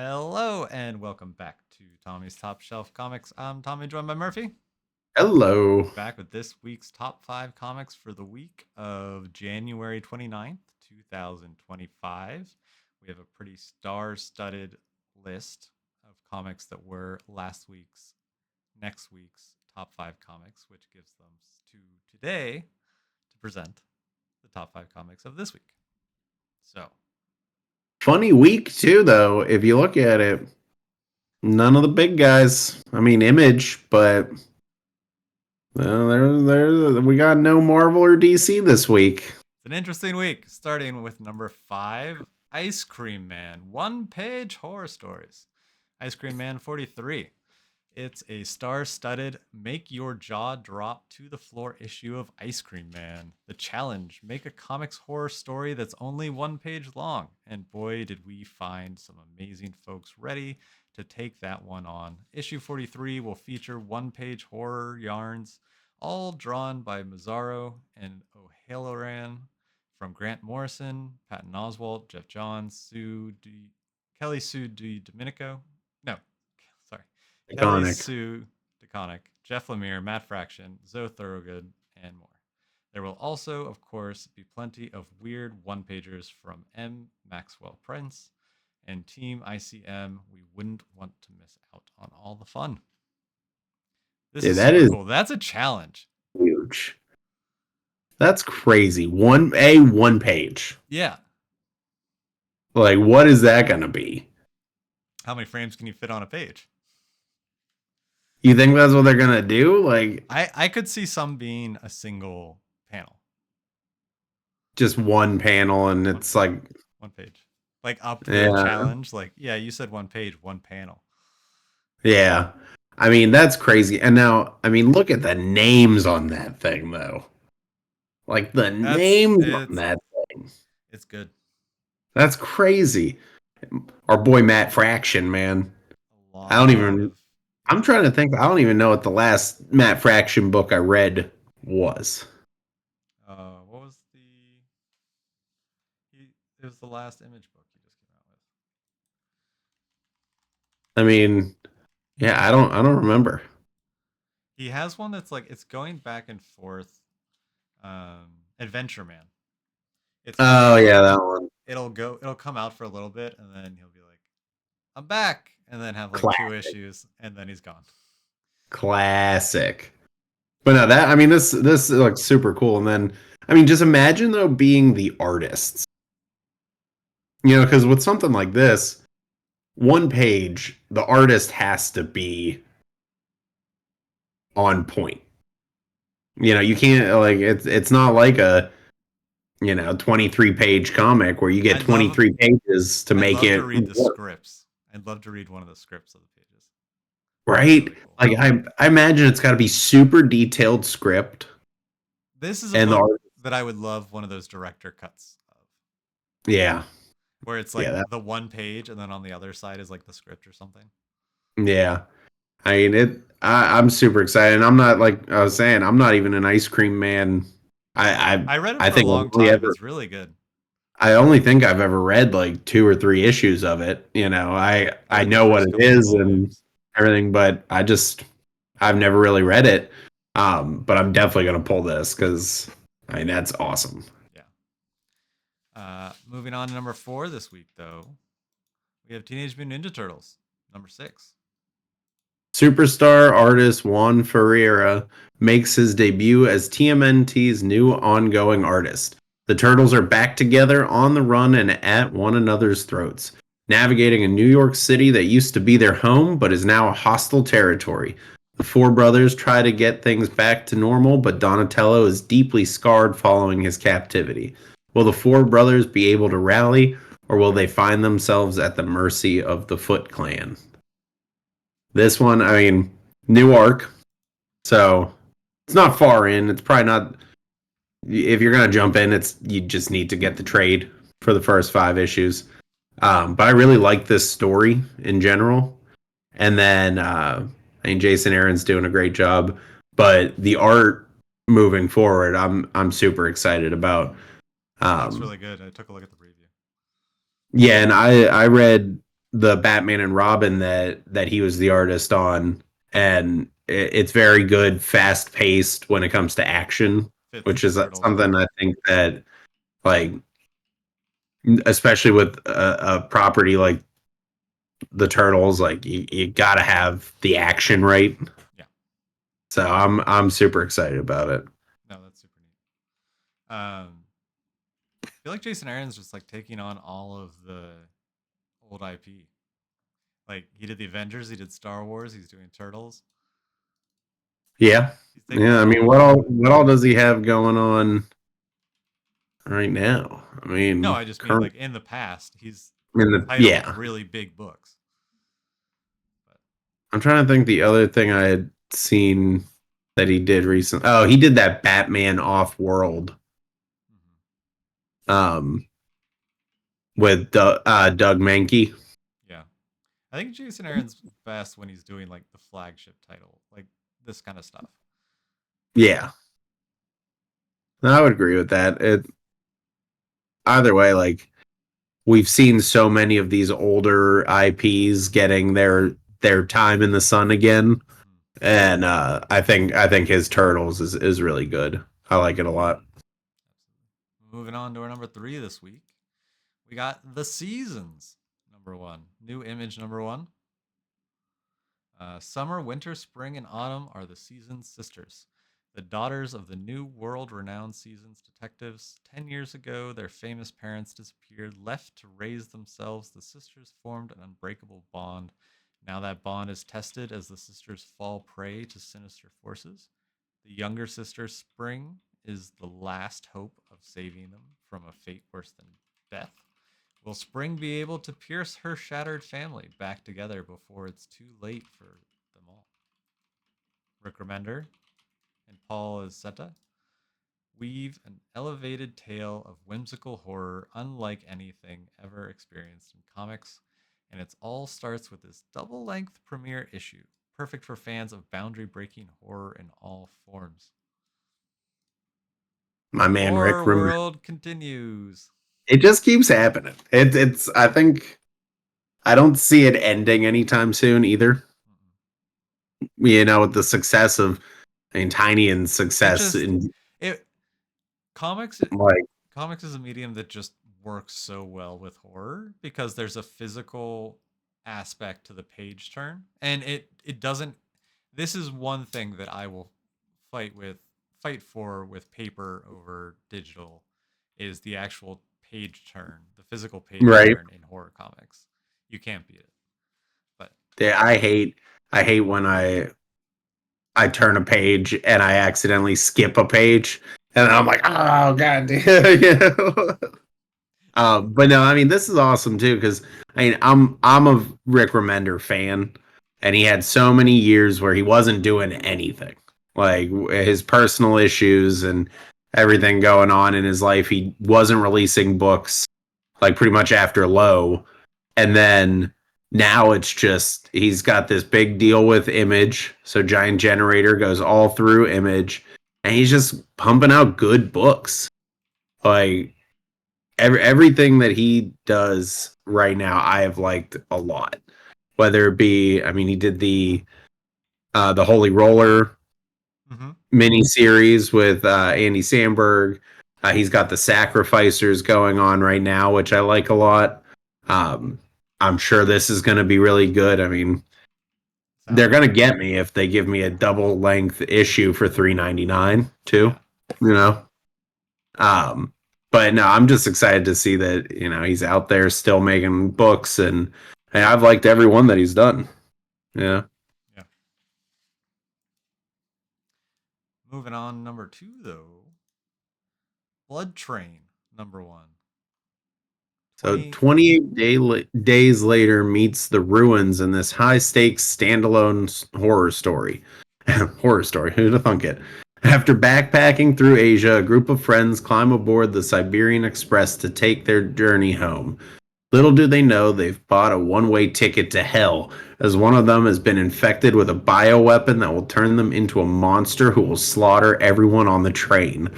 Hello and welcome back to Tommy's Top Shelf Comics. I'm Tommy, joined by Murphy. Hello. Back with this week's top five comics for the week of January 29th, 2025. We have a pretty star studded list of comics that were next week's top five comics, which gives them to today to present the top five comics of this week. So, Funny week too, though. If you look at it, none of the big guys. I mean, Image, but we got no Marvel or DC this week. it's an interesting week, starting with number five, Ice Cream Man, one page horror stories. Ice Cream Man 43. It's a star studded, make your jaw drop to the floor issue of Ice Cream Man. The challenge, make a comics horror story that's only one page long. And boy, did we find some amazing folks ready to take that one on. Issue 43 will feature one page horror yarns, all drawn by Mazzaro and O'Halloran, from Grant Morrison, Patton Oswalt, Jeff Johns, Kelly Sue Domenico. No, sorry. Kelly Iconic. Sue DeConnick, Jeff Lemire, Matt Fraction, Zoe Thorogood, and more. There will also, of course, be plenty of weird one pagers from M. Maxwell Prince and Team ICM. We wouldn't want to miss out on all the fun. This Yeah, is that super is cool. That's a challenge. huge. That's crazy. One page. Yeah. Like, what is that gonna be? How many frames can you fit on a page? You think that's what they're gonna do? Like, I could see some being a single panel. just one panel, and it's like, one page. Like up the yeah, challenge. Like, yeah, you said one page, one panel. yeah. I mean, that's crazy. And now, I mean, look at the names on that thing, though. Like the names on that thing. It's good. That's crazy. Our boy Matt Fraction, man. A I don't lot even. of I'm trying to think. I don't even know what the last Matt Fraction book I read was. what was it was the last Image book he just came out with. I mean, yeah, I don't remember. He has one that's like it's going back and forth. Adventure Man. It's Oh like yeah, that one. it'll come out for a little bit and then he'll be like, I'm back, and then have like two Classic. issues and then he's gone. Classic. But no, that I mean, this looks super cool. And then I mean, just imagine though being the artists. You know, because with something like this, one page, the artist has to be on point. You know, you can't like it's not like a 23 page comic where you get I'd love 23 pages to I'd make love to it read the work, scripts. I'd love to read one of the scripts of the pages. That'd be right? really cool. Like I imagine it's got to be super detailed script This is a and the book art. that I would love one of those director cuts of, Yeah. where it's like Yeah, the one page and then on the other side is like the script or something. yeah. I mean I'm super excited. I'm not like I was saying, I'm not even an ice cream man. I read it I for a think long time. It's really good. I only think I've ever read like 2 or 3 issues of it. You know, I I read the know what first it couple is and volumes. everything, but I've never really read it. But I'm definitely gonna pull this because I mean that's awesome. Yeah. Moving on to number 4 this week, though, we have Teenage Mutant Ninja Turtles, number 6. Superstar artist Juan Ferreira makes his debut as TMNT's new ongoing artist. The Turtles are back together on the run and at one another's throats, navigating a New York City that used to be their home but is now a hostile territory. The four brothers try to get things back to normal, but Donatello is deeply scarred following his captivity. Will the four brothers be able to rally, or will they find themselves at the mercy of the Foot Clan? This one, I mean, new arc, so it's not far in. It's probably not. If you're gonna jump in, it's you just need to get the trade for the first 5 issues. But I really like this story in general, and then I mean Jason Aaron's doing a great job, but the art moving forward, I'm super excited about. It looks really good. I took a look at the preview. Yeah, and I read the Batman and Robin that he was the artist on, and it's very good, fast paced when it comes to action, Fits which the is turtles something well. I think that like especially with a property like the Turtles, like you gotta have the action right. Yeah. So I'm super excited about it. No, that's super neat. I feel like Jason Aaron's just like taking on all of the old IP. Like he did the Avengers, he did Star Wars, he's doing Turtles. Yeah. He's taking Yeah, on I all mean of it. what all does he have going on right now? I No, mean, I just mean current like in the past, he's in the titled yeah. really big books. But I'm trying to think the other thing I had seen that he did recently. Oh, he did that Batman Off World mhm. um with Doug Mankey. Yeah, I think Jason Aaron's best when he's doing like the flagship title, like this kind of stuff. Yeah. I would agree with that. It either way, like we've seen so many of these older IPs getting their time in the sun again. Mhm. And I think his Turtles is really good. I like it a lot. Absolutely. Moving on to our number three this week, we got The Seasons, number one. New Image, number one. Summer, winter, spring, and autumn are the Seasons sisters, the daughters of the new world renowned Seasons detectives. 10 years ago, their famous parents disappeared. Left to raise themselves, the sisters formed an unbreakable bond. Now that bond is tested as the sisters fall prey to sinister forces. The younger sister, Spring, is the last hope of saving them from a fate worse than death. Will Spring be able to pierce her shattered family back together before it's too late for them all? Rick Remender and Paul Azaceta weave an elevated tale of whimsical horror unlike anything ever experienced in comics, and it all starts with this double length premiere issue, perfect for fans of boundary breaking horror in all forms. My The man horror Rick Rem- world continues. it just keeps happening. It's I think I don't see it ending anytime soon either. Mm-mm. You know, with the success of I mean Tiny and It success just in it comics like comics is a medium that just works so well with horror because there's a physical aspect to the page turn, and it doesn't. This is one thing that I will fight with fight for with paper over digital is the actual page turn, the physical page right. turn in horror comics. You can't beat it. But Yeah, I hate when I turn a page and I accidentally skip a page and I'm like, oh god damn. You know? But no, I mean this is awesome too because I mean I'm a Rick Remender fan, and he had so many years where he wasn't doing anything, like his personal issues and everything going on in his life. He wasn't releasing books like pretty much after Low, and then now it's just he's got this big deal with Image, so Giant Generator goes all through Image, and he's just pumping out good books like everything that he does right now I have liked a lot, whether it be I mean he did the Holy Roller mm-hmm. mini series with Andy Samberg. He's got the Sacrificers going on right now, which I like a lot. um, I'm sure this is going to be really good. I mean Sounds they're like going to it. get me if they give me a double length issue for 3.99 too, Yeah. you know. Um, but no, I'm just excited to see that he's out there still making books, and I've liked every one that he's done. Yeah. Yeah. Moving on, number two though. Blood Train, number one. So 20 days later meets the ruins in this high stakes standalone horror story. Horror story. Who'd have thunk it? After backpacking through Asia, a group of friends climb aboard the Siberian Express to take their journey home. Little do they know they've bought a one-way ticket to hell, as one of them has been infected with a bioweapon that will turn them into a monster who will slaughter everyone on the train.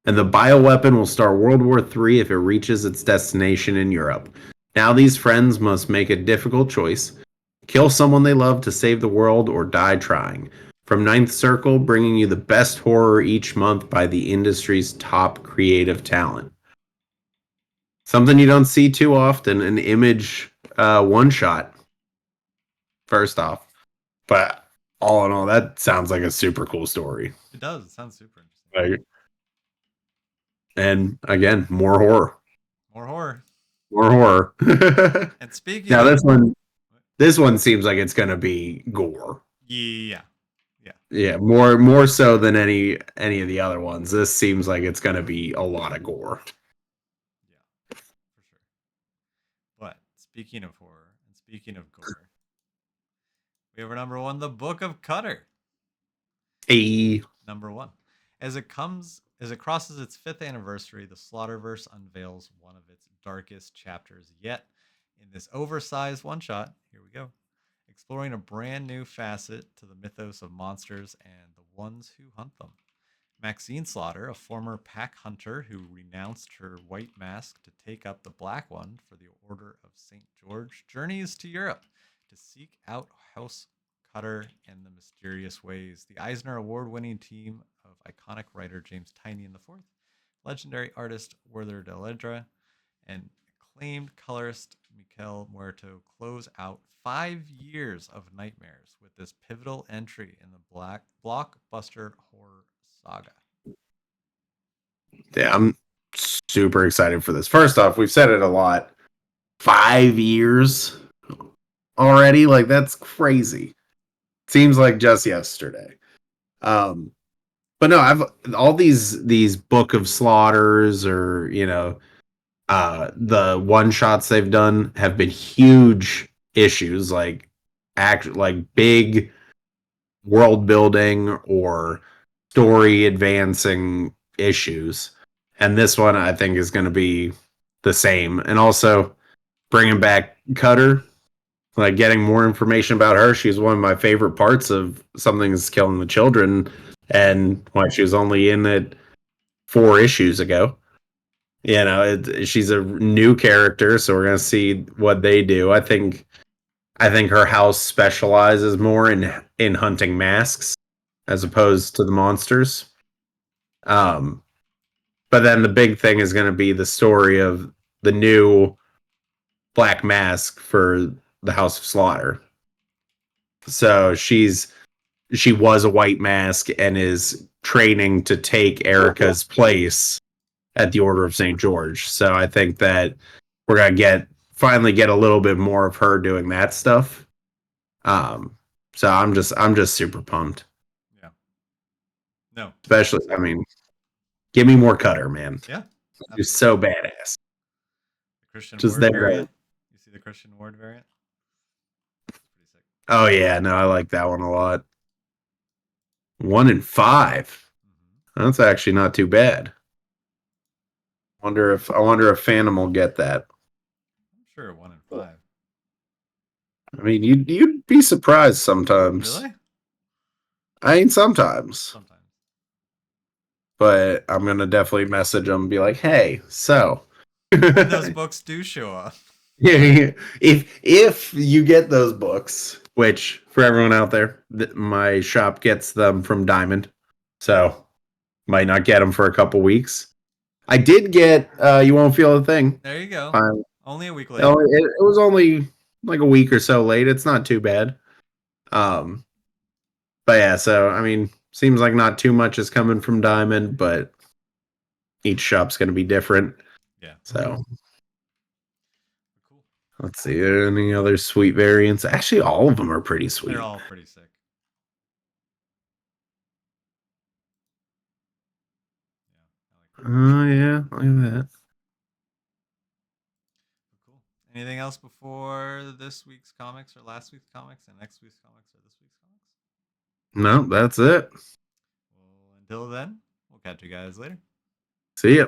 And the bioweapon will start World War III if it reaches its destination in Europe. Now these friends must make a difficult choice: kill someone they love to save the world or die trying. From Ninth Circle, bringing you the best horror each month by the industry's top creative talent. Something you don't see too often, an Image one shot, first off. But all in all, that sounds like a super cool story. It does. It sounds super interesting. Like, and again, more horror. More horror. More horror. And speaking Now of this one seems like it's gonna be gore. yeah. Yeah. Yeah, more so than any of the other ones. This seems like it's gonna be a lot of gore. Yeah. For sure. But speaking of horror and speaking of gore, we have our number one, The Book of Cutter. A Number one. As it crosses its 5th anniversary, the Slaughterverse unveils one of its darkest chapters yet. In this oversized one shot, here we go, exploring a brand new facet to the mythos of monsters and the ones who hunt them. Maxine Slaughter, a former pack hunter who renounced her white mask to take up the black one for the Order of St. George, journeys to Europe to seek out House Cutter and the mysterious ways. The Eisner Award winning team of iconic writer James Tynion IV, legendary artist Werther Dell'Edera, and acclaimed colorist Miquel Muerto close out 5 years of nightmares with this pivotal entry in the black blockbuster horror saga. Yeah, I'm super excited for this. First off, we've said it a lot. 5 years already? Like, that's crazy. Seems like just yesterday. But no, I've all these Book of Slaughters, or the one shots they've done have been huge issues, like big world building or story advancing issues. And this one I think is going to be the same. And also bringing back Cutter, like getting more information about her. She's one of my favorite parts of Something's Killing the Children, and why she was only in it 4 issues ago. She's a new character, so we're gonna see what they do. I think her house specializes more in hunting masks as opposed to the monsters. Um, but then the big thing is going to be the story of the new Black Mask for the House of Slaughter. So she was a White Mask and is training to take Erica's place at the Order of St. George. So I think that we're gonna finally get a little bit more of her doing that stuff. So I'm just super pumped. Yeah. No. Especially, I mean, give me more Cutter, man. Yeah. She's so badass. The Christian Just Ward there. variant. You see the Christian Ward variant? It's pretty sick. Oh yeah, no, I like that one a lot. 1 in 5. Mm-hmm. That's actually not too bad. I wonder if Phantom will get that. I'm sure 1 in 5. I mean, you'd be surprised sometimes. Really? I mean, sometimes. Sometimes. But I'm gonna definitely message them and be like, "Hey, so When those books do show up. yeah, if you get those books, which for everyone out there, my shop gets them from Diamond, so might not get them for a couple weeks. I did get You Won't Feel a Thing. There you go. Finally. Only a week It, later. it was only like a week or so late. It's not too bad. But yeah, so I mean, seems like not too much is coming from Diamond, but each shop's going to be different. Yeah. So Cool. let's see, any other sweet variants? Actually, all of them are pretty sweet. They're all pretty sick. Yeah. Oh yeah, look at that. Cool. Anything else before this week's comics or last week's comics and next week's comics or this week's comics? No, that's it. Well, until then, we'll catch you guys later. See ya.